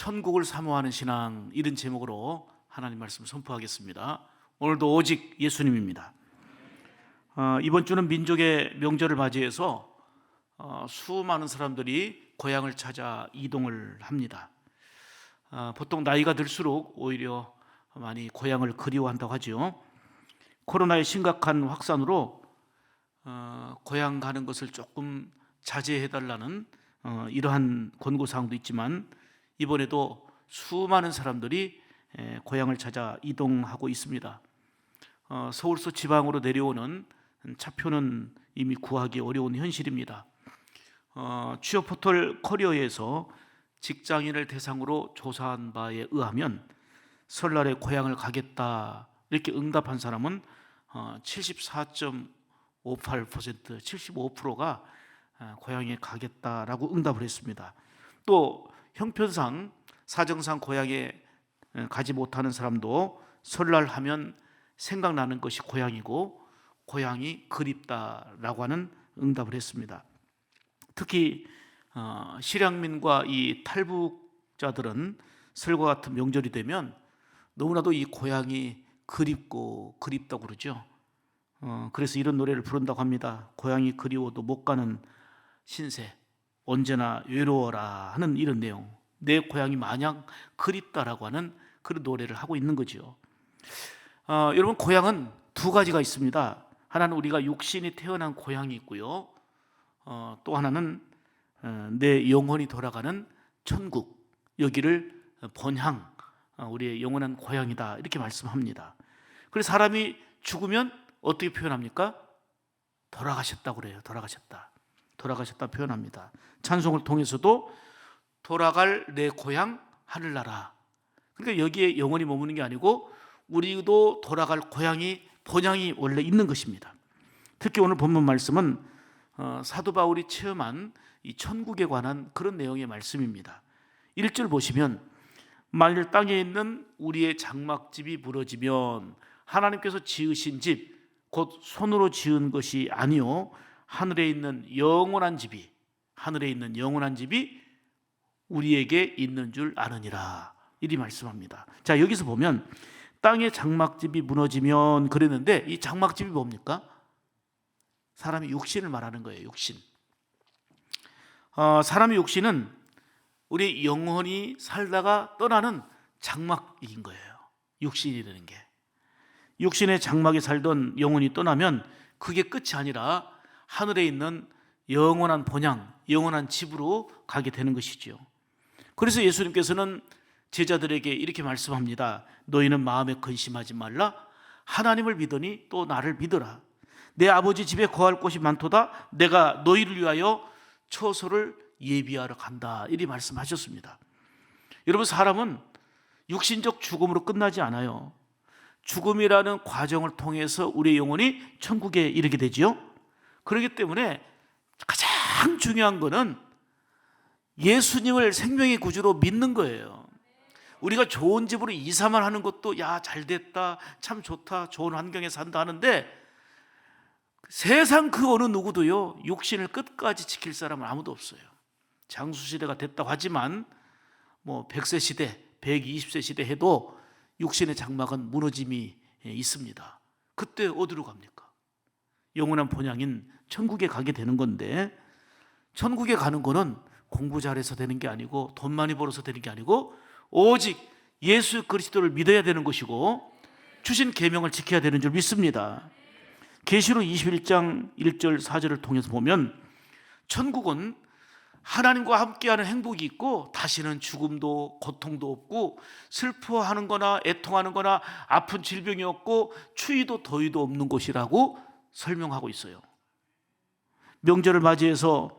천국을 사모하는 신앙, 이런 제목으로 하나님 말씀 선포하겠습니다. 오늘도 오직 예수님입니다. 이번 주는 민족의 명절을 맞이해서 수많은 사람들이 고향을 찾아 이동을 합니다. 보통 나이가 들수록 오히려 많이 고향을 그리워한다고 하죠. 코로나의 심각한 확산으로 고향 가는 것을 조금 자제해달라는 이러한 권고사항도 있지만, 이번에도 수많은 사람들이 고향을 찾아 이동하고 있습니다. 서울서 지방으로 내려오는 차표는 이미 구하기 어려운 현실입니다. 취업 포털 커리어에서 직장인을 대상으로 조사한 바에 의하면 설날에 고향을 가겠다 이렇게 응답한 사람은 74.58%, 75%가 고향에 가겠다라고 응답을 했습니다. 또 형편상 사정상 고향에 가지 못하는 사람도 설날 하면 생각나는 것이 고향이고 고향이 그립다라고 하는 응답을 했습니다. 특히 실향민과 이 탈북자들은 설과 같은 명절이 되면 너무나도 이 고향이 그립고 그립다고 그러죠. 그래서 이런 노래를 부른다고 합니다. 고향이 그리워도 못 가는 신세, 언제나 외로워라 하는 이런 내용. 내 고향이 마냥 그립다라고 하는 그런 노래를 하고 있는 거죠. 여러분, 고향은 두 가지가 있습니다. 하나는 우리가 육신이 태어난 고향이 있고요, 또 하나는 내 영혼이 돌아가는 천국, 여기를 본향, 우리의 영원한 고향이다 이렇게 말씀합니다. 그래서 사람이 죽으면 어떻게 표현합니까? 돌아가셨다고 그래요. 돌아가셨다 표현합니다. 찬송을 통해서도 돌아갈 내 고향 하늘나라. 그러니까 여기에 영원히 머무는 게 아니고 우리도 돌아갈 고향이 본향이 원래 있는 것입니다. 특히 오늘 본문 말씀은 사도 바울이 체험한 이 천국에 관한 그런 내용의 말씀입니다. 1절 보시면, 만일 땅에 있는 우리의 장막집이 무너지면 하나님께서 지으신 집 곧 손으로 지은 것이 아니요 하늘에 있는 영원한 집이 우리에게 있는 줄 아느니라 이리 말씀합니다. 자, 여기서 보면 땅의 장막집이 무너지면 그랬는데, 이 장막집이 뭡니까? 사람의 육신을 말하는 거예요. 육신. 사람의 육신은 우리 영혼이 살다가 떠나는 장막인 거예요. 육신이라는 게. 육신의 장막에 살던 영혼이 떠나면 그게 끝이 아니라 하늘에 있는 영원한 본향, 영원한 집으로 가게 되는 것이죠. 그래서 예수님께서는 제자들에게 이렇게 말씀합니다. 너희는 마음에 근심하지 말라. 하나님을 믿으니 또 나를 믿으라. 내 아버지 집에 거할 곳이 많도다. 내가 너희를 위하여 처소를 예비하러 간다 이리 말씀하셨습니다. 여러분, 사람은 육신적 죽음으로 끝나지 않아요. 죽음이라는 과정을 통해서 우리의 영혼이 천국에 이르게 되지요. 그렇기 때문에 가장 중요한 것은 예수님을 생명의 구주로 믿는 거예요. 우리가 좋은 집으로 이사만 하는 것도 야, 잘 됐다, 참 좋다, 좋은 환경에 산다 하는데, 세상 그 어느 누구도요 육신을 끝까지 지킬 사람은 아무도 없어요. 장수시대가 됐다고 하지만 100세 시대, 120세 시대 해도 육신의 장막은 무너짐이 있습니다. 그때 어디로 갑니까? 영원한 본향인 천국에 가게 되는 건데, 천국에 가는 거는 공부 잘해서 되는 게 아니고 돈 많이 벌어서 되는 게 아니고 오직 예수 그리스도를 믿어야 되는 것이고 주신 계명을 지켜야 되는 줄 믿습니다. 계시록 21장 1절 4절을 통해서 보면 천국은 하나님과 함께하는 행복이 있고 다시는 죽음도 고통도 없고 슬퍼하는 거나 애통하는 거나 아픈 질병이 없고 추위도 더위도 없는 곳이라고 설명하고 있어요. 명절을 맞이해서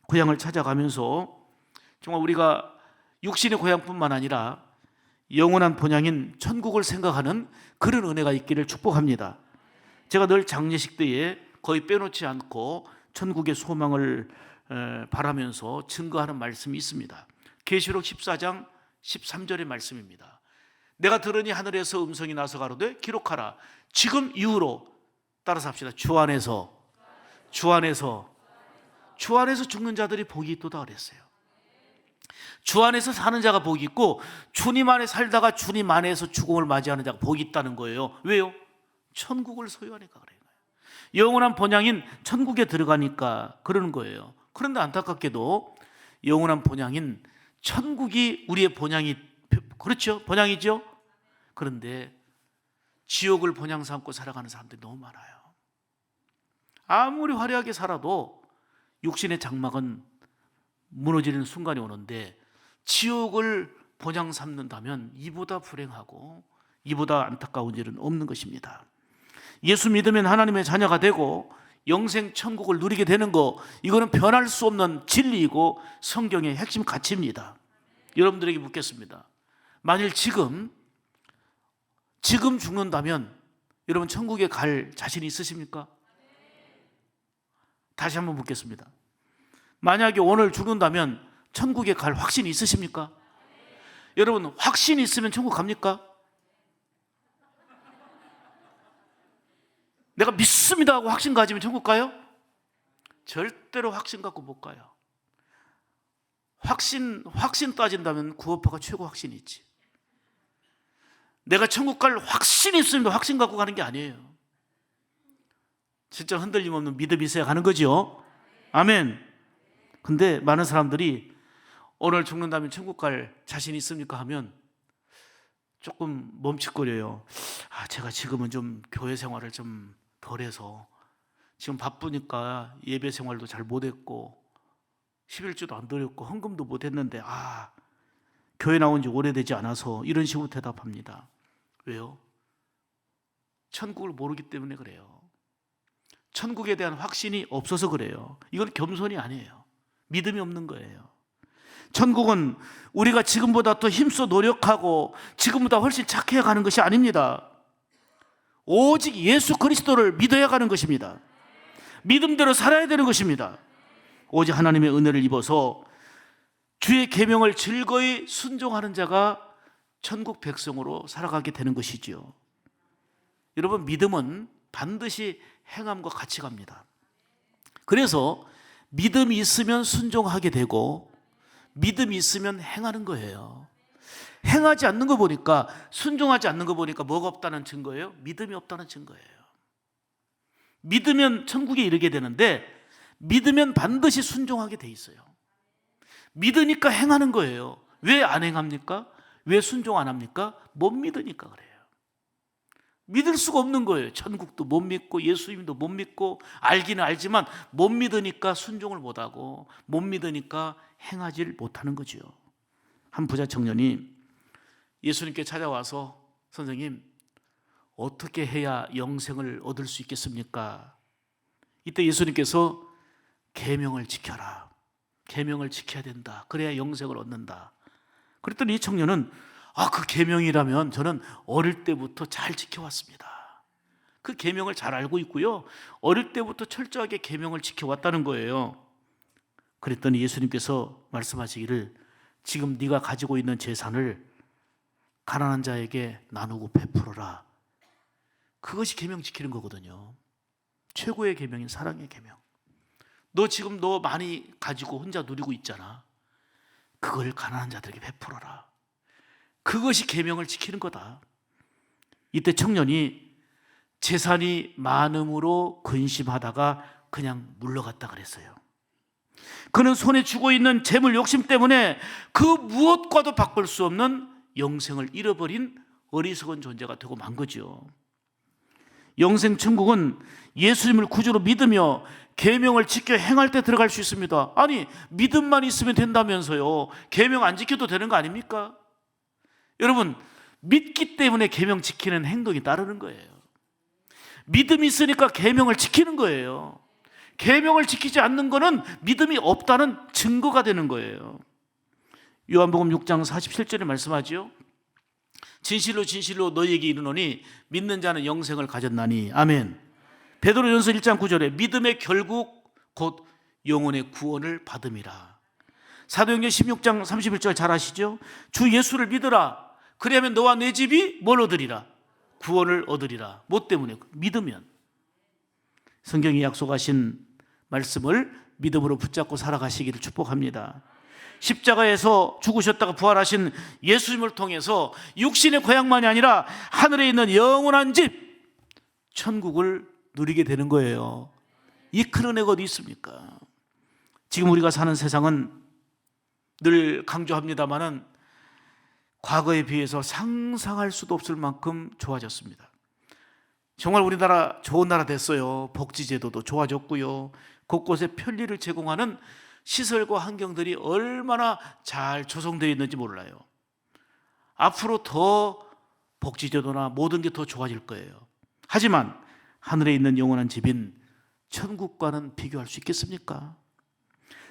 고향을 찾아가면서 정말 우리가 육신의 고향뿐만 아니라 영원한 본향인 천국을 생각하는 그런 은혜가 있기를 축복합니다. 제가 늘 장례식 때에 거의 빼놓지 않고 천국의 소망을 바라면서 증거하는 말씀이 있습니다. 계시록 14장 13절의 말씀입니다. 내가 들으니 하늘에서 음성이 나서 가로되 기록하라. 지금 이후로, 따라서 합시다. 주 안에서 죽는 자들이 복이 있도다 그랬어요. 주 안에서 사는 자가 복이 있고 주님 안에 살다가 주님 안에서 죽음을 맞이하는 자가 복이 있다는 거예요. 왜요? 천국을 소유하니까 그래요. 영원한 본향인 천국에 들어가니까 그러는 거예요. 그런데 안타깝게도 영원한 본향인 천국이 우리의 본향이, 그렇죠? 본향이죠? 그런데 지옥을 본향 삼고 살아가는 사람들이 너무 많아요. 아무리 화려하게 살아도 육신의 장막은 무너지는 순간이 오는데 지옥을 본향 삼는다면 이보다 불행하고 이보다 안타까운 일은 없는 것입니다. 예수 믿으면 하나님의 자녀가 되고 영생 천국을 누리게 되는 거, 이거는 변할 수 없는 진리이고 성경의 핵심 가치입니다. 여러분들에게 묻겠습니다. 만일 지금 죽는다면 여러분 천국에 갈 자신이 있으십니까? 다시 한번 묻겠습니다. 만약에 오늘 죽는다면 천국에 갈 확신이 있으십니까? 여러분, 확신이 있으면 천국 갑니까? 내가 믿습니다 하고 확신 가지면 천국 가요? 절대로 확신 갖고 못 가요. 확신 따진다면 구원파가 최고 확신이 있지. 내가 천국 갈 확신이 있으면 확신 갖고 가는 게 아니에요. 진짜 흔들림 없는 믿음이 있어야 가는 거죠. 아멘. 근데 많은 사람들이 오늘 죽는다면 천국 갈 자신 있습니까? 하면 조금 멈칫거려요. 제가 지금은 좀 교회 생활을 좀 덜해서 지금 바쁘니까 예배 생활도 잘 못했고 11주도 안 드렸고 헌금도 못했는데 교회 나온 지 오래되지 않아서, 이런 식으로 대답합니다. 왜요? 천국을 모르기 때문에 그래요. 천국에 대한 확신이 없어서 그래요. 이건 겸손이 아니에요. 믿음이 없는 거예요. 천국은 우리가 지금보다 더 힘써 노력하고 지금보다 훨씬 착해야 가는 것이 아닙니다. 오직 예수 그리스도를 믿어야 가는 것입니다. 믿음대로 살아야 되는 것입니다. 오직 하나님의 은혜를 입어서 주의 계명을 즐거이 순종하는 자가 천국 백성으로 살아가게 되는 것이지요. 여러분, 믿음은 반드시 행함과 같이 갑니다. 그래서 믿음이 있으면 순종하게 되고 믿음이 있으면 행하는 거예요. 행하지 않는 거 보니까, 순종하지 않는 거 보니까 뭐가 없다는 증거예요? 믿음이 없다는 증거예요. 믿으면 천국에 이르게 되는데 믿으면 반드시 순종하게 돼 있어요. 믿으니까 행하는 거예요. 왜 안 행합니까? 왜 순종 안 합니까? 못 믿으니까 그래요. 믿을 수가 없는 거예요. 천국도 못 믿고 예수님도 못 믿고, 알기는 알지만 못 믿으니까 순종을 못하고, 못 믿으니까 행하지를 못하는 거죠. 한 부자 청년이 예수님께 찾아와서, 선생님, 어떻게 해야 영생을 얻을 수 있겠습니까? 이때 예수님께서 계명을 지켜라. 계명을 지켜야 된다. 그래야 영생을 얻는다. 그랬더니 이 청년은 그 계명이라면 저는 어릴 때부터 잘 지켜왔습니다. 그 계명을 잘 알고 있고요. 어릴 때부터 철저하게 계명을 지켜왔다는 거예요. 그랬더니 예수님께서 말씀하시기를, 지금 네가 가지고 있는 재산을 가난한 자에게 나누고 베풀어라. 그것이 계명 지키는 거거든요. 최고의 계명인 사랑의 계명. 너 지금 너 많이 가지고 혼자 누리고 있잖아. 그걸 가난한 자들에게 베풀어라. 그것이 계명을 지키는 거다. 이때 청년이 재산이 많음으로 근심하다가 그냥 물러갔다 그랬어요. 그는 손에 쥐고 있는 재물 욕심 때문에 그 무엇과도 바꿀 수 없는 영생을 잃어버린 어리석은 존재가 되고 만 거죠. 영생 천국은 예수님을 구주로 믿으며 계명을 지켜 행할 때 들어갈 수 있습니다. 아니, 믿음만 있으면 된다면서요. 계명 안 지켜도 되는 거 아닙니까? 여러분, 믿기 때문에 계명 지키는 행동이 따르는 거예요. 믿음이 있으니까 계명을 지키는 거예요. 계명을 지키지 않는 거는 믿음이 없다는 증거가 되는 거예요. 요한복음 6장 47절에 말씀하죠. 진실로 진실로 너희에게 이르노니 믿는 자는 영생을 가졌나니. 아멘. 베드로전서 1장 9절에 믿음의 결국 곧 영혼의 구원을 받음이라. 사도행전 16장 31절 잘 아시죠? 주 예수를 믿으라. 그리하면 너와 내 집이 뭘 얻으리라? 구원을 얻으리라. 뭐 때문에? 믿으면. 성경이 약속하신 말씀을 믿음으로 붙잡고 살아가시기를 축복합니다. 십자가에서 죽으셨다가 부활하신 예수님을 통해서 육신의 고향만이 아니라 하늘에 있는 영원한 집, 천국을 누리게 되는 거예요. 이 큰 은혜가 어디 있습니까? 지금 우리가 사는 세상은 늘 강조합니다마는 과거에 비해서 상상할 수도 없을 만큼 좋아졌습니다. 정말 우리나라 좋은 나라 됐어요. 복지제도도 좋아졌고요. 곳곳에 편리를 제공하는 시설과 환경들이 얼마나 잘 조성되어 있는지 몰라요. 앞으로 더 복지제도나 모든 게 더 좋아질 거예요. 하지만 하늘에 있는 영원한 집인 천국과는 비교할 수 있겠습니까?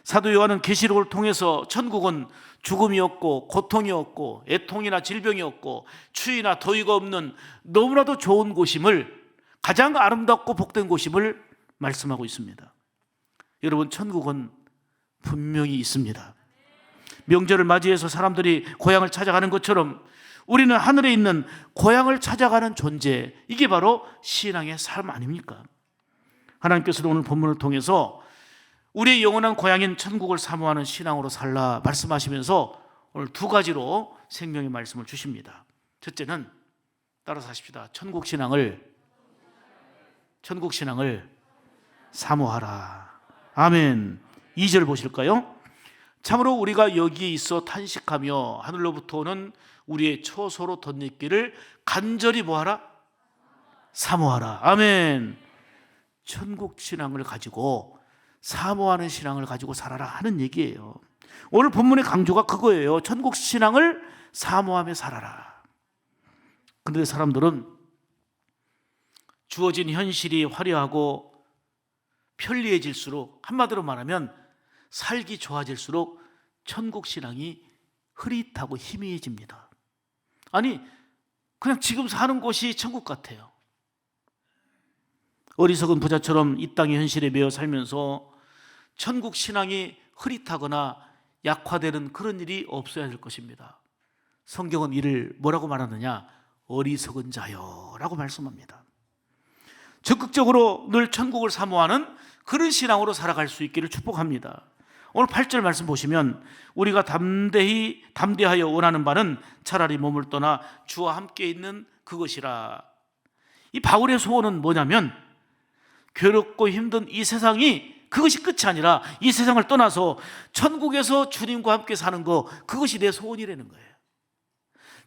사도 요한은 계시록을 통해서 천국은 죽음이 없고 고통이 없고 애통이나 질병이 없고 추위나 더위가 없는 너무나도 좋은 곳임을, 가장 아름답고 복된 곳임을 말씀하고 있습니다. 여러분, 천국은 분명히 있습니다. 명절을 맞이해서 사람들이 고향을 찾아가는 것처럼 우리는 하늘에 있는 고향을 찾아가는 존재, 이게 바로 신앙의 삶 아닙니까? 하나님께서도 오늘 본문을 통해서 우리의 영원한 고향인 천국을 사모하는 신앙으로 살라 말씀하시면서 오늘 두 가지로 생명의 말씀을 주십니다. 첫째는 따라서 하십시다. 천국 신앙을 사모하라. 아멘. 2절 보실까요? 참으로 우리가 여기에 있어 탄식하며 하늘로부터 오는 우리의 처소로 덧입기를 간절히 뭐하라? 사모하라. 아멘. 천국 신앙을 가지고, 사모하는 신앙을 가지고 살아라 하는 얘기예요. 오늘 본문의 강조가 그거예요. 천국 신앙을 사모하며 살아라. 그런데 사람들은 주어진 현실이 화려하고 편리해질수록, 한마디로 말하면 살기 좋아질수록 천국 신앙이 흐릿하고 희미해집니다. 아니, 그냥 지금 사는 곳이 천국 같아요. 어리석은 부자처럼 이 땅의 현실에 매여 살면서 천국 신앙이 흐릿하거나 약화되는 그런 일이 없어야 할 것입니다. 성경은 이를 뭐라고 말하느냐? 어리석은 자요 라고 말씀합니다. 적극적으로 늘 천국을 사모하는 그런 신앙으로 살아갈 수 있기를 축복합니다. 오늘 8절 말씀 보시면 우리가 담대하여 원하는 바는 차라리 몸을 떠나 주와 함께 있는 그것이라. 이 바울의 소원은 뭐냐면, 괴롭고 힘든 이 세상이 그것이 끝이 아니라 이 세상을 떠나서 천국에서 주님과 함께 사는 거, 그것이 내 소원이라는 거예요.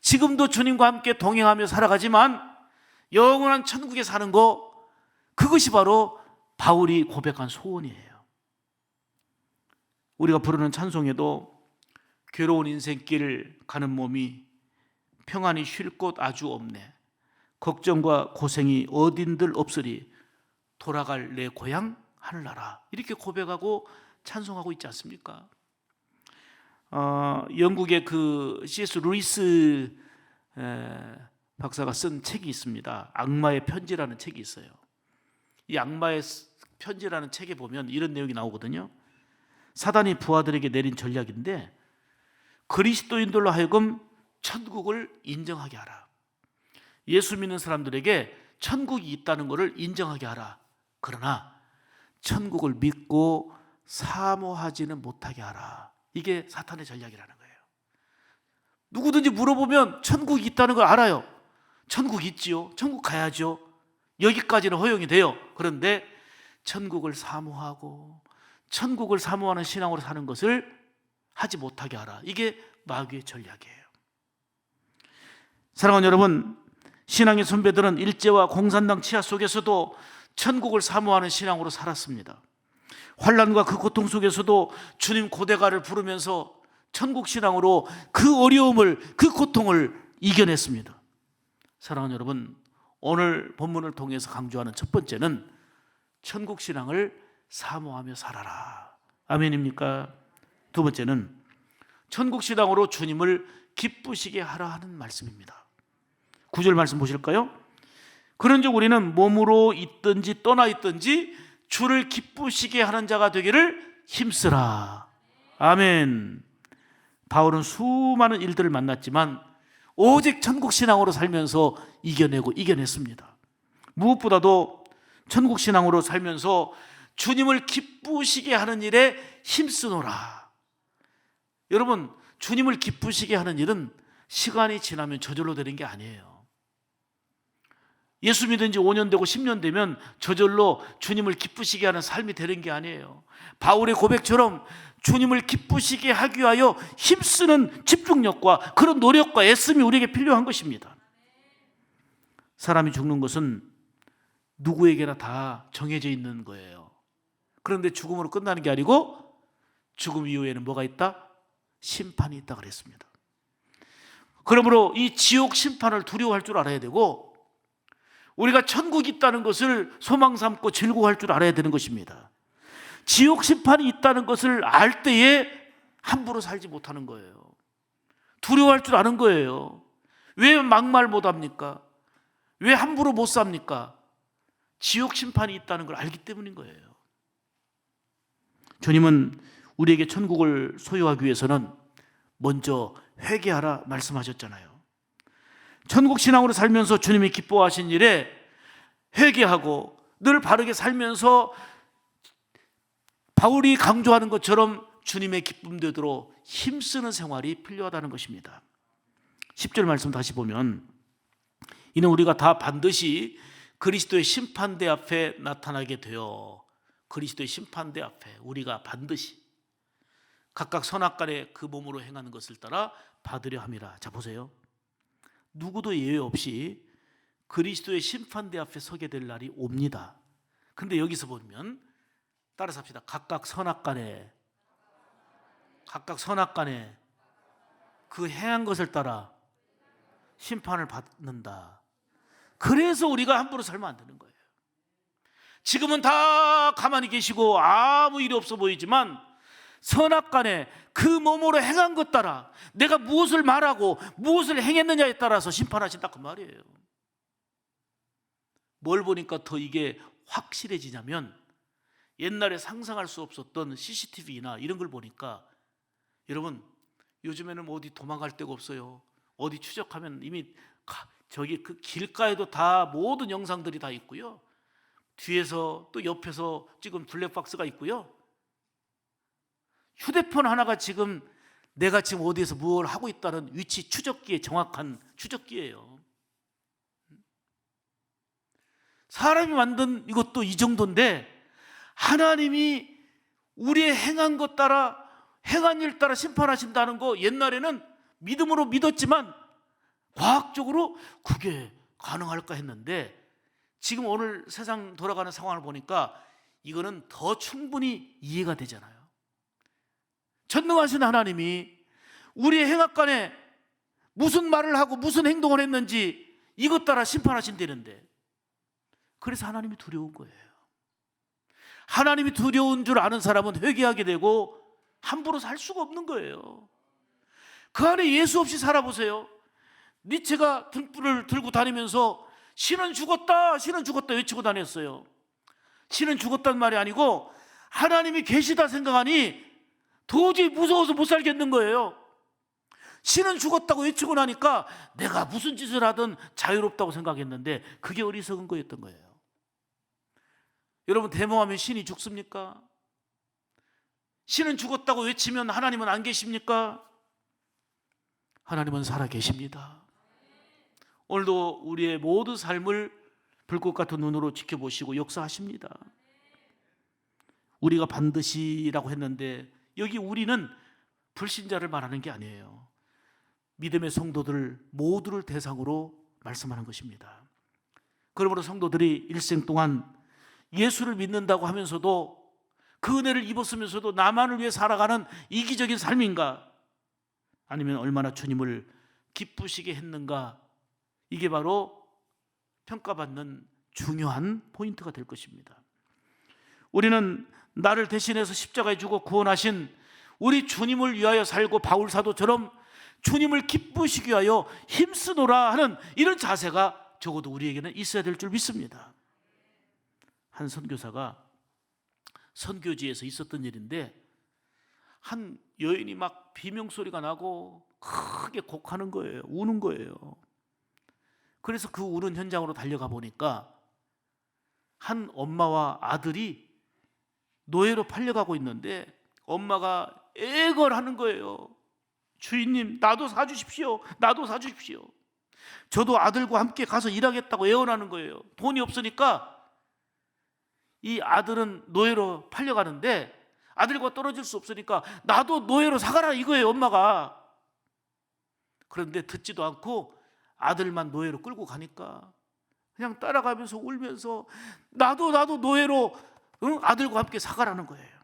지금도 주님과 함께 동행하며 살아가지만 영원한 천국에 사는 거, 그것이 바로 바울이 고백한 소원이에요. 우리가 부르는 찬송에도 괴로운 인생길 가는 몸이 평안히 쉴 곳 아주 없네, 걱정과 고생이 어딘들 없으리, 돌아갈 내 고향 하늘나라, 이렇게 고백하고 찬송하고 있지 않습니까? 영국의 그 C.S. 루이스 박사가 쓴 책이 있습니다. 악마의 편지라는 책이 있어요. 이 악마의 편지라는 책에 보면 이런 내용이 나오거든요. 사단이 부하들에게 내린 전략인데, 그리스도인들로 하여금 천국을 인정하게 하라. 예수 믿는 사람들에게 천국이 있다는 것을 인정하게 하라. 그러나 천국을 믿고 사모하지는 못하게 하라. 이게 사탄의 전략이라는 거예요. 누구든지 물어보면 천국이 있다는 걸 알아요. 천국 있지요. 천국 가야죠. 여기까지는 허용이 돼요. 그런데 천국을 사모하고 천국을 사모하는 신앙으로 사는 것을 하지 못하게 하라. 이게 마귀의 전략이에요. 사랑하는 여러분, 신앙의 선배들은 일제와 공산당 치하 속에서도 천국을 사모하는 신앙으로 살았습니다. 환난과 그 고통 속에서도 주님 고대가를 부르면서 천국 신앙으로 그 어려움을, 그 고통을 이겨냈습니다. 사랑하는 여러분, 오늘 본문을 통해서 강조하는 첫 번째는 천국 신앙을 사모하며 살아라. 아멘입니까? 두 번째는 천국 신앙으로 주님을 기쁘시게 하라 하는 말씀입니다. 9절 말씀 보실까요? 그런즉 우리는 몸으로 있든지 떠나 있든지 주를 기쁘시게 하는 자가 되기를 힘쓰라. 아멘. 바울은 수많은 일들을 만났지만 오직 천국 신앙으로 살면서 이겨냈습니다. 무엇보다도 천국 신앙으로 살면서 주님을 기쁘시게 하는 일에 힘쓰노라. 여러분, 주님을 기쁘시게 하는 일은 시간이 지나면 저절로 되는 게 아니에요. 예수 믿은 지 5년 되고 10년 되면 저절로 주님을 기쁘시게 하는 삶이 되는 게 아니에요. 바울의 고백처럼 주님을 기쁘시게 하기 위하여 힘쓰는 집중력과 그런 노력과 애씀이 우리에게 필요한 것입니다. 사람이 죽는 것은 누구에게나 다 정해져 있는 거예요. 그런데 죽음으로 끝나는 게 아니고 죽음 이후에는 뭐가 있다? 심판이 있다 그랬습니다. 그러므로 이 지옥 심판을 두려워할 줄 알아야 되고, 우리가 천국이 있다는 것을 소망 삼고 즐거워할 줄 알아야 되는 것입니다. 지옥 심판이 있다는 것을 알 때에 함부로 살지 못하는 거예요. 두려워할 줄 아는 거예요. 왜 막말 못합니까? 왜 함부로 못 삽니까? 지옥 심판이 있다는 걸 알기 때문인 거예요. 주님은 우리에게 천국을 소유하기 위해서는 먼저 회개하라 말씀하셨잖아요. 천국 신앙으로 살면서 주님이 기뻐하신 일에 회개하고 늘 바르게 살면서 바울이 강조하는 것처럼 주님의 기쁨 되도록 힘쓰는 생활이 필요하다는 것입니다. 10절 말씀 다시 보면, 이는 우리가 다 반드시 그리스도의 심판대 앞에 나타나게 되어, 그리스도의 심판대 앞에 우리가 반드시 각각 선악간에 그 몸으로 행하는 것을 따라 받으려 함이라. 자, 보세요. 누구도 예외 없이 그리스도의 심판대 앞에 서게 될 날이 옵니다. 근데 여기서 보면 따라서 합시다. 각각 선악간에 그 행한 것을 따라 심판을 받는다. 그래서 우리가 함부로 살면 안 되는 거예요. 지금은 다 가만히 계시고 아무 일이 없어 보이지만 선악간에 그 몸으로 행한 것 따라 내가 무엇을 말하고 무엇을 행했느냐에 따라서 심판하신다 그 말이에요. 뭘 보니까 더 이게 확실해지냐면, 옛날에 상상할 수 없었던 CCTV나 이런 걸 보니까, 여러분 요즘에는 어디 도망갈 데가 없어요. 어디 추적하면 이미 저기 그 길가에도 다 모든 영상들이 다 있고요. 뒤에서 또 옆에서 찍은 블랙박스가 있고요. 휴대폰 하나가 지금 내가 지금 어디에서 뭘 하고 있다는 위치 추적기의 정확한 추적기예요. 사람이 만든 이것도 이 정도인데, 하나님이 우리의 행한 것 따라, 행한 일 따라 심판하신다는 거 옛날에는 믿음으로 믿었지만 과학적으로 그게 가능할까 했는데, 지금 오늘 세상 돌아가는 상황을 보니까 이거는 더 충분히 이해가 되잖아요. 전능하신 하나님이 우리의 행악간에 무슨 말을 하고 무슨 행동을 했는지 이것 따라 심판하신다는데, 그래서 하나님이 두려운 거예요. 하나님이 두려운 줄 아는 사람은 회개하게 되고 함부로 살 수가 없는 거예요. 그 안에 예수 없이 살아보세요. 니체가 등불을 들고 다니면서 신은 죽었다, 신은 죽었다 외치고 다녔어요. 신은 죽었단 말이 아니고 하나님이 계시다 생각하니 도저히 무서워서 못 살겠는 거예요. 신은 죽었다고 외치고 나니까 내가 무슨 짓을 하든 자유롭다고 생각했는데 그게 어리석은 거였던 거예요. 여러분, 데모하면 신이 죽습니까? 신은 죽었다고 외치면 하나님은 안 계십니까? 하나님은 살아 계십니다. 오늘도 우리의 모든 삶을 불꽃 같은 눈으로 지켜보시고 역사하십니다. 우리가 반드시라고 했는데 여기 우리는 불신자를 말하는 게 아니에요. 믿음의 성도들 모두를 대상으로 말씀하는 것입니다. 그러므로 성도들이 일생 동안 예수를 믿는다고 하면서도, 그 은혜를 입었으면서도 나만을 위해 살아가는 이기적인 삶인가, 아니면 얼마나 주님을 기쁘시게 했는가, 이게 바로 평가받는 중요한 포인트가 될 것입니다. 우리는 나를 대신해서 십자가에 죽어 구원하신 우리 주님을 위하여 살고 바울 사도처럼 주님을 기쁘시게 위하여 힘쓰노라 하는 이런 자세가 적어도 우리에게는 있어야 될 줄 믿습니다. 한 선교사가 선교지에서 있었던 일인데, 한 여인이 막 비명소리가 나고 크게 곡하는 거예요. 우는 거예요. 그래서 그 우는 현장으로 달려가 보니까 한 엄마와 아들이 노예로 팔려가고 있는데 엄마가 애걸하는 거예요. 주인님, 나도 사주십시오. 나도 사주십시오. 저도 아들과 함께 가서 일하겠다고 애원하는 거예요. 돈이 없으니까 이 아들은 노예로 팔려가는데 아들과 떨어질 수 없으니까 나도 노예로 사가라 이거예요, 엄마가. 그런데 듣지도 않고 아들만 노예로 끌고 가니까 그냥 따라가면서 울면서 나도 노예로 아들과 함께 사가라는 거예요.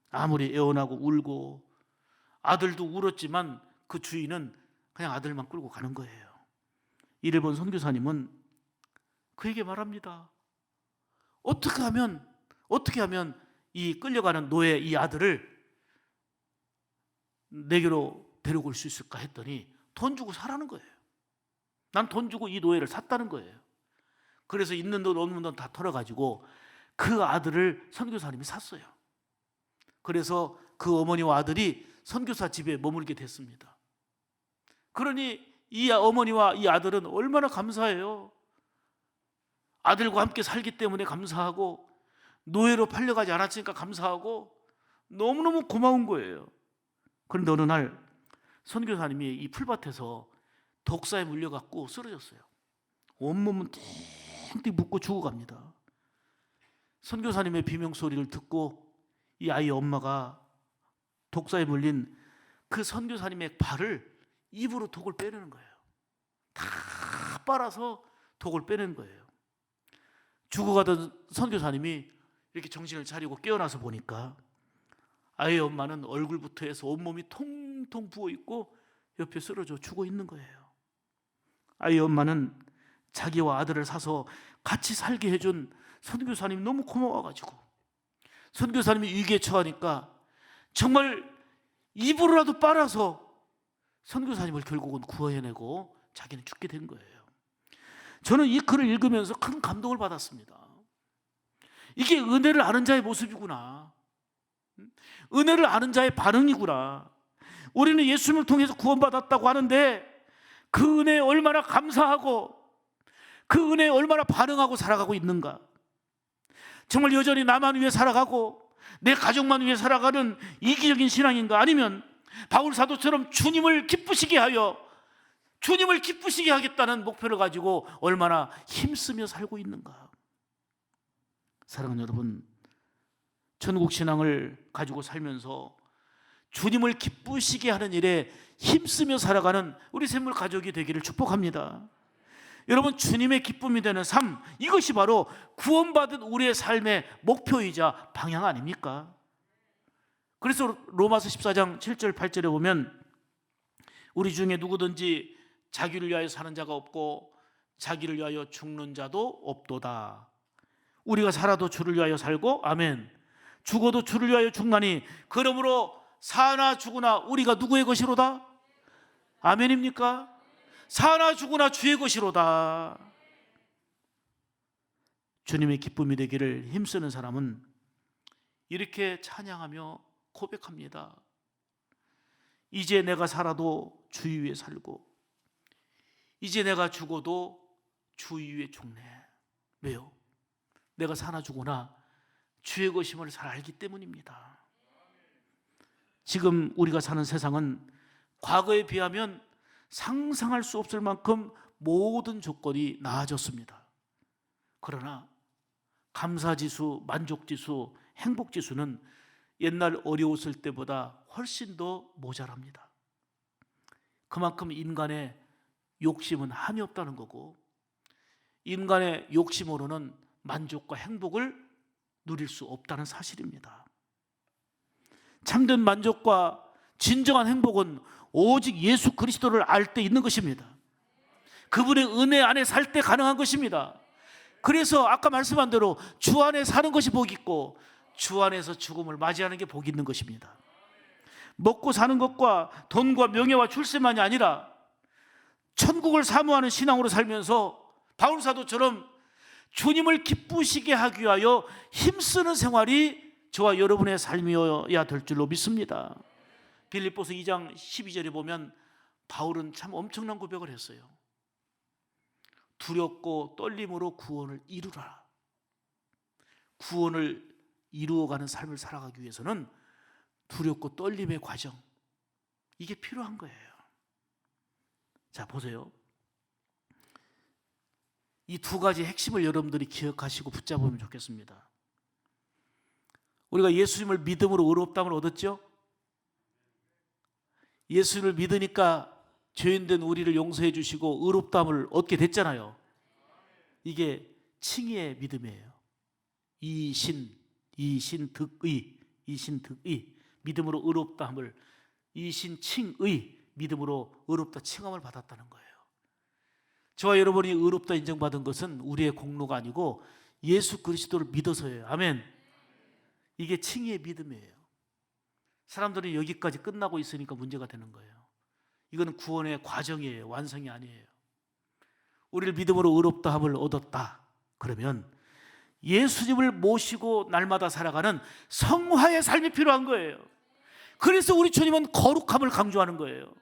아무리 애원하고 울고 아들도 울었지만 그 주인은 그냥 아들만 끌고 가는 거예요. 이를 본 선교사님은 그에게 말합니다. 어떻게 하면 이 끌려가는 노예 이 아들을 내게로 데리고 올 수 있을까 했더니 돈 주고 사라는 거예요. 난 돈 주고 이 노예를 샀다는 거예요. 그래서 있는 돈 없는 돈 다 털어가지고 그 아들을 선교사님이 샀어요. 그래서 그 어머니와 아들이 선교사 집에 머물게 됐습니다. 그러니 이 어머니와 이 아들은 얼마나 감사해요. 아들과 함께 살기 때문에 감사하고 노예로 팔려가지 않았으니까 감사하고 너무너무 고마운 거예요. 그런데 어느 날 선교사님이 이 풀밭에서 독사에 물려갖고 쓰러졌어요. 온몸은 띵띵 붓고 죽어갑니다. 선교사님의 비명소리를 듣고 이 아이의 엄마가 독사에 물린 그 선교사님의 발을 입으로 독을 빼내는 거예요. 다 빨아서 독을 빼내는 거예요. 죽어가던 선교사님이 이렇게 정신을 차리고 깨어나서 보니까 아이의 엄마는 얼굴부터 해서 온몸이 통통 부어있고 옆에 쓰러져 죽어 있는 거예요. 아이의 엄마는 자기와 아들을 사서 같이 살게 해준 선교사님이 너무 고마워가지고 선교사님이 위기에 처하니까 정말 입으로라도 빨아서 선교사님을 결국은 구해내고 자기는 죽게 된 거예요. 저는 이 글을 읽으면서 큰 감동을 받았습니다. 이게 은혜를 아는 자의 모습이구나. 은혜를 아는 자의 반응이구나. 우리는 예수님을 통해서 구원받았다고 하는데 그 은혜에 얼마나 감사하고 그 은혜에 얼마나 반응하고 살아가고 있는가. 정말 여전히 나만 위해 살아가고 내 가족만 위해 살아가는 이기적인 신앙인가, 아니면 바울 사도처럼 주님을 기쁘시게 하겠다는 목표를 가지고 얼마나 힘쓰며 살고 있는가. 사랑하는 여러분, 천국 신앙을 가지고 살면서 주님을 기쁘시게 하는 일에 힘쓰며 살아가는 우리 샘물 가족이 되기를 축복합니다. 여러분, 주님의 기쁨이 되는 삶, 이것이 바로 구원받은 우리의 삶의 목표이자 방향 아닙니까? 그래서 로마서 14장 7절 8절에 보면 우리 중에 누구든지 자기를 위하여 사는 자가 없고 자기를 위하여 죽는 자도 없도다. 우리가 살아도 주를 위하여 살고, 아멘, 죽어도 주를 위하여 죽나니 그러므로 사나 죽으나 우리가 누구의 것이로다? 아멘입니까? 사나 죽으나 주의 것이로다. 주님의 기쁨이 되기를 힘쓰는 사람은 이렇게 찬양하며 고백합니다. 이제 내가 살아도 주 위에 살고 이제 내가 죽어도 주 위에 죽네. 왜요? 내가 사나 죽으나 주의 것임을 잘 알기 때문입니다. 지금 우리가 사는 세상은 과거에 비하면 상상할 수 없을 만큼 모든 조건이 나아졌습니다. 그러나 감사지수, 만족지수, 행복지수는 옛날 어려웠을 때보다 훨씬 더 모자랍니다. 그만큼 인간의 욕심은 한이 없다는 거고, 인간의 욕심으로는 만족과 행복을 누릴 수 없다는 사실입니다. 참된 만족과 진정한 행복은 오직 예수 그리스도를 알 때 있는 것입니다. 그분의 은혜 안에 살 때 가능한 것입니다. 그래서 아까 말씀한 대로 주 안에 사는 것이 복이 있고 주 안에서 죽음을 맞이하는 게 복이 있는 것입니다. 먹고 사는 것과 돈과 명예와 출세만이 아니라 천국을 사모하는 신앙으로 살면서 바울 사도처럼 주님을 기쁘시게 하기 위하여 힘쓰는 생활이 저와 여러분의 삶이어야 될 줄로 믿습니다. 빌립보서 2장 12절에 보면 바울은 참 엄청난 고백을 했어요. 두렵고 떨림으로 구원을 이루라. 구원을 이루어가는 삶을 살아가기 위해서는 두렵고 떨림의 과정, 이게 필요한 거예요. 자, 보세요. 이 두 가지 핵심을 여러분들이 기억하시고 붙잡으면 좋겠습니다. 우리가 예수님을 믿음으로 의롭다함을 얻었죠? 예수를 믿으니까 죄인된 우리를 용서해 주시고 의롭다함을 얻게 됐잖아요. 이게 칭의의 믿음이에요. 이신득의 믿음으로 의롭다함을, 이신칭의 믿음으로 의롭다 칭함을 받았다는 거예요. 저와 여러분이 의롭다 인정받은 것은 우리의 공로가 아니고 예수 그리스도를 믿어서예요. 아멘. 이게 칭의의 믿음이에요. 사람들은 여기까지 끝나고 있으니까 문제가 되는 거예요. 이거는 구원의 과정이에요. 완성이 아니에요. 우리를 믿음으로 의롭다함을 얻었다. 그러면 예수님을 모시고 날마다 살아가는 성화의 삶이 필요한 거예요. 그래서 우리 주님은 거룩함을 강조하는 거예요.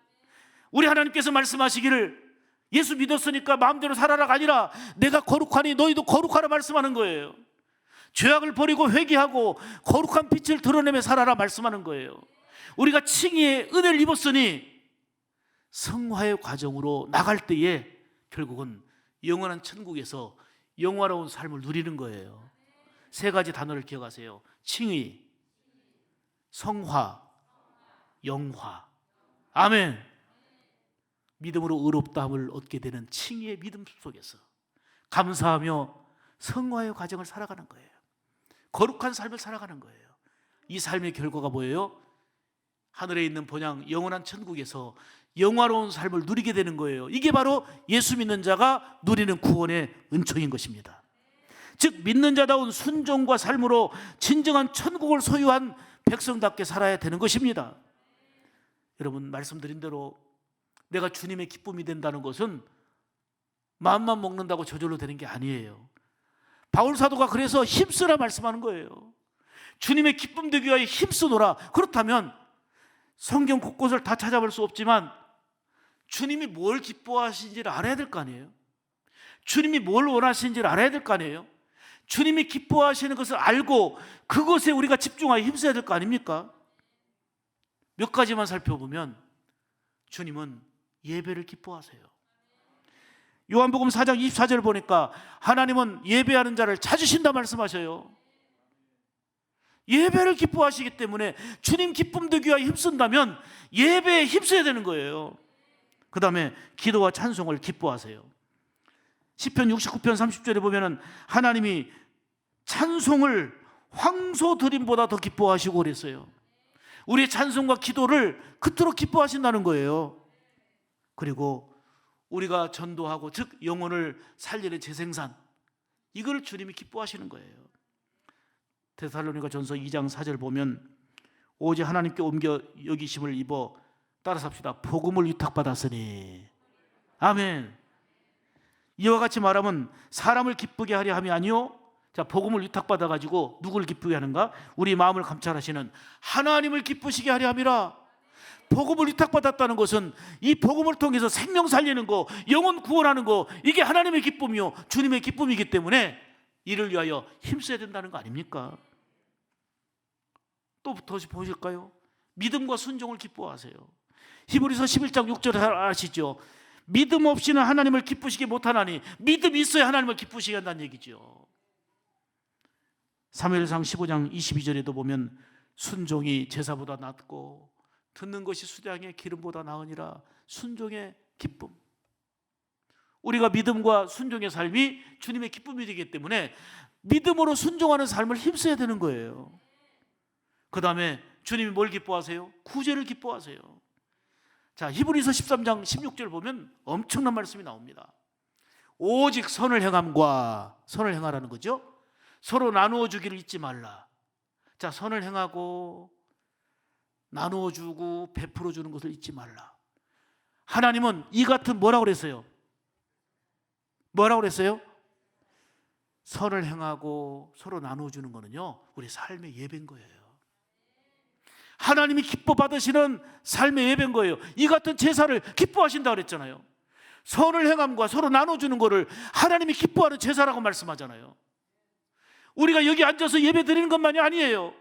우리 하나님께서 말씀하시기를 예수 믿었으니까 마음대로 살아라가 아니라 내가 거룩하니 너희도 거룩하라 말씀하는 거예요. 죄악을 버리고 회개하고 거룩한 빛을 드러내며 살아라 말씀하는 거예요. 우리가 칭의의 은혜를 입었으니 성화의 과정으로 나갈 때에 결국은 영원한 천국에서 영화로운 삶을 누리는 거예요. 세 가지 단어를 기억하세요. 칭의, 성화, 영화. 아멘. 믿음으로 의롭다함을 얻게 되는 칭의의 믿음 속에서 감사하며 성화의 과정을 살아가는 거예요. 거룩한 삶을 살아가는 거예요. 이 삶의 결과가 뭐예요? 하늘에 있는 본향 영원한 천국에서 영화로운 삶을 누리게 되는 거예요. 이게 바로 예수 믿는 자가 누리는 구원의 은총인 것입니다. 즉 믿는 자다운 순종과 삶으로 진정한 천국을 소유한 백성답게 살아야 되는 것입니다. 여러분, 말씀드린 대로 내가 주님의 기쁨이 된다는 것은 마음만 먹는다고 저절로 되는 게 아니에요. 바울 사도가 그래서 힘쓰라 말씀하는 거예요. 주님의 기쁨 되기 위하여 힘쓰노라. 그렇다면 성경 곳곳을 다 찾아볼 수 없지만 주님이 뭘 기뻐하시는지를 알아야 될 거 아니에요. 주님이 뭘 원하시는지를 알아야 될 거 아니에요. 주님이 기뻐하시는 것을 알고 그것에 우리가 집중하여 힘써야 될 거 아닙니까? 몇 가지만 살펴보면 주님은 예배를 기뻐하세요. 요한복음 4장 24절을 보니까 하나님은 예배하는 자를 찾으신다 말씀하셔요. 예배를 기뻐하시기 때문에 주님 기쁨 되기 위하여 힘쓴다면 예배에 힘써야 되는 거예요. 그 다음에 기도와 찬송을 기뻐하세요. 시편 69편 30절에 보면은 하나님이 찬송을 황소 드림보다 더 기뻐하시고 그랬어요. 우리의 찬송과 기도를 그토록 기뻐하신다는 거예요. 그리고 우리가 전도하고 즉 영혼을 살리는 재생산, 이걸 주님이 기뻐하시는 거예요. 데살로니가 전서 2장 4절 보면 오직 하나님께 옮겨 여기심을 입어 따라 삽시다. 복음을 위탁받았으니. 아멘. 이와 같이 말하면 사람을 기쁘게 하려 함이 아니요. 자, 복음을 위탁받아가지고 누구를 기쁘게 하는가? 우리 마음을 감찰하시는 하나님을 기쁘시게 하려 함이라. 복음을 위탁받았다는 것은 이 복음을 통해서 생명 살리는 거, 영혼 구원하는 거, 이게 하나님의 기쁨이요 주님의 기쁨이기 때문에 이를 위하여 힘써야 된다는 거 아닙니까? 또 다시 보실까요? 믿음과 순종을 기뻐하세요. 히브리서 11장 6절 아시죠? 믿음 없이는 하나님을 기쁘시게 못하나니 믿음이 있어야 하나님을 기쁘시게 한다는 얘기죠. 사무엘상 15장 22절에도 보면 순종이 제사보다 낫고 듣는 것이 수량의 기름보다 나으니라. 순종의 기쁨. 우리가 믿음과 순종의 삶이 주님의 기쁨이 되기 때문에 믿음으로 순종하는 삶을 힘써야 되는 거예요. 그 다음에 주님이 뭘 기뻐하세요? 구제를 기뻐하세요. 자, 히브리서 13장 16절 보면 엄청난 말씀이 나옵니다. 오직 선을 행함과, 선을 행하라는 거죠. 서로 나누어 주기를 잊지 말라. 자, 선을 행하고 나누어 주고 베풀어 주는 것을 잊지 말라. 하나님은 이 같은 뭐라고 그랬어요? 뭐라고 그랬어요? 선을 행하고 서로 나누어 주는 거는요, 우리 삶의 예배인 거예요. 하나님이 기뻐 받으시는 삶의 예배인 거예요. 이 같은 제사를 기뻐하신다고 그랬잖아요. 선을 행함과 서로 나눠주는 거를 하나님이 기뻐하는 제사라고 말씀하잖아요. 우리가 여기 앉아서 예배 드리는 것만이 아니에요.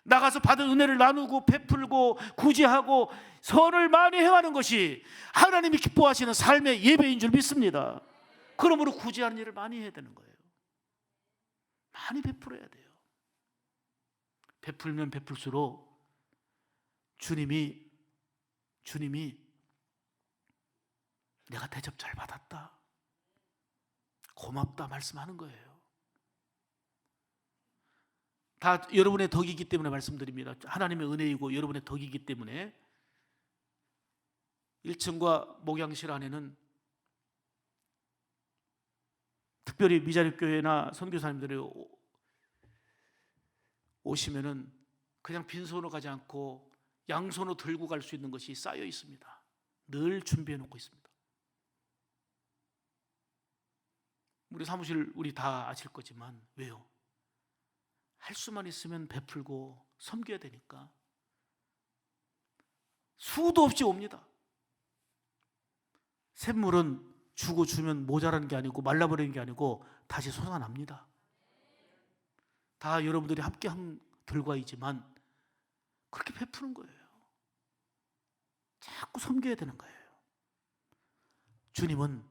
나가서 받은 은혜를 나누고 베풀고 구제하고 선을 많이 행하는 것이 하나님이 기뻐하시는 삶의 예배인 줄 믿습니다. 그러므로 구제하는 일을 많이 해야 되는 거예요. 많이 베풀어야 돼요. 베풀면 베풀수록 주님이 내가 대접 잘 받았다, 고맙다 말씀하는 거예요. 다 여러분의 덕이기 때문에 말씀드립니다. 하나님의 은혜이고 여러분의 덕이기 때문에 1층과 목양실 안에는 특별히 미자립교회나 선교사님들이 오시면은 그냥 빈손으로 가지 않고 양손으로 들고 갈 수 있는 것이 쌓여 있습니다. 늘 준비해 놓고 있습니다. 우리 사무실 우리 다 아실 거지만 왜요? 할 수만 있으면 베풀고 섬겨야 되니까 수도 없이 옵니다. 샘물은 주고 주면 모자라는 게 아니고 말라버리는 게 아니고 다시 솟아납니다. 다 여러분들이 함께한 결과이지만 그렇게 베푸는 거예요. 자꾸 섬겨야 되는 거예요. 주님은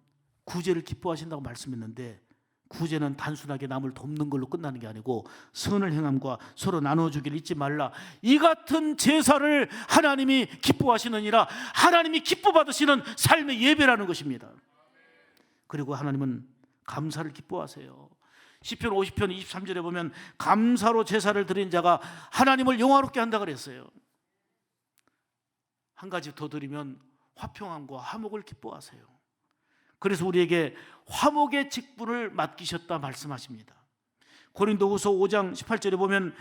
구제를 기뻐하신다고 말씀했는데 구제는 단순하게 남을 돕는 걸로 끝나는 게 아니고 선을 행함과 서로 나눠주기를 잊지 말라. 이 같은 제사를 하나님이 기뻐하시느니라. 하나님이 기뻐 받으시는 삶의 예배라는 것입니다. 그리고 하나님은 감사를 기뻐하세요. 시편 50편 23절에 보면 감사로 제사를 드린 자가 하나님을 영화롭게 한다 그랬어요. 한 가지 더 드리면 화평함과 화목을 기뻐하세요. 그래서 우리에게 화목의 직분을 맡기셨다 말씀하십니다. 고린도후서 5장 18절에 보면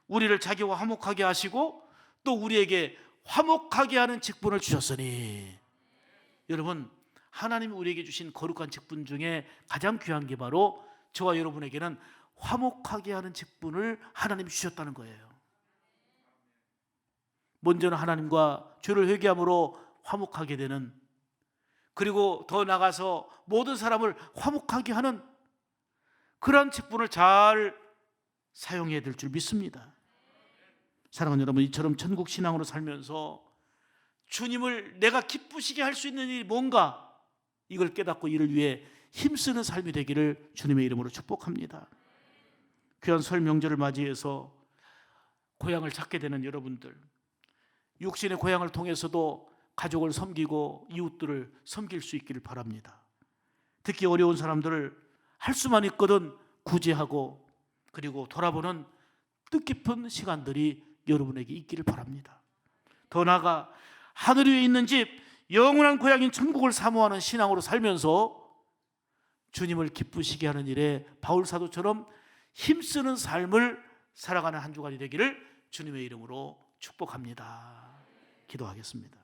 우리를 자기와 화목하게 하시고 또 우리에게 화목하게 하는 직분을 주셨으니, 여러분 하나님이 우리에게 주신 거룩한 직분 중에 가장 귀한 게 바로 저와 여러분에게는 화목하게 하는 직분을 하나님이 주셨다는 거예요. 먼저는 하나님과 죄를 회개함으로 화목하게 되는, 그리고 더 나아가서 모든 사람을 화목하게 하는 그러한 직분을 잘 사용해야 될 줄 믿습니다. 사랑하는 여러분, 이처럼 천국 신앙으로 살면서 주님을 내가 기쁘시게 할 수 있는 일이 뭔가, 이걸 깨닫고 이를 위해 힘쓰는 삶이 되기를 주님의 이름으로 축복합니다. 귀한 설 명절을 맞이해서 고향을 찾게 되는 여러분들, 육신의 고향을 통해서도 가족을 섬기고 이웃들을 섬길 수 있기를 바랍니다. 듣기 어려운 사람들을 할 수만 있거든 구제하고 그리고 돌아보는 뜻깊은 시간들이 여러분에게 있기를 바랍니다. 더 나아가 하늘 위에 있는 집, 영원한 고향인 천국을 사모하는 신앙으로 살면서 주님을 기쁘시게 하는 일에 바울 사도처럼 힘쓰는 삶을 살아가는 한 주간이 되기를 주님의 이름으로 축복합니다. 기도하겠습니다.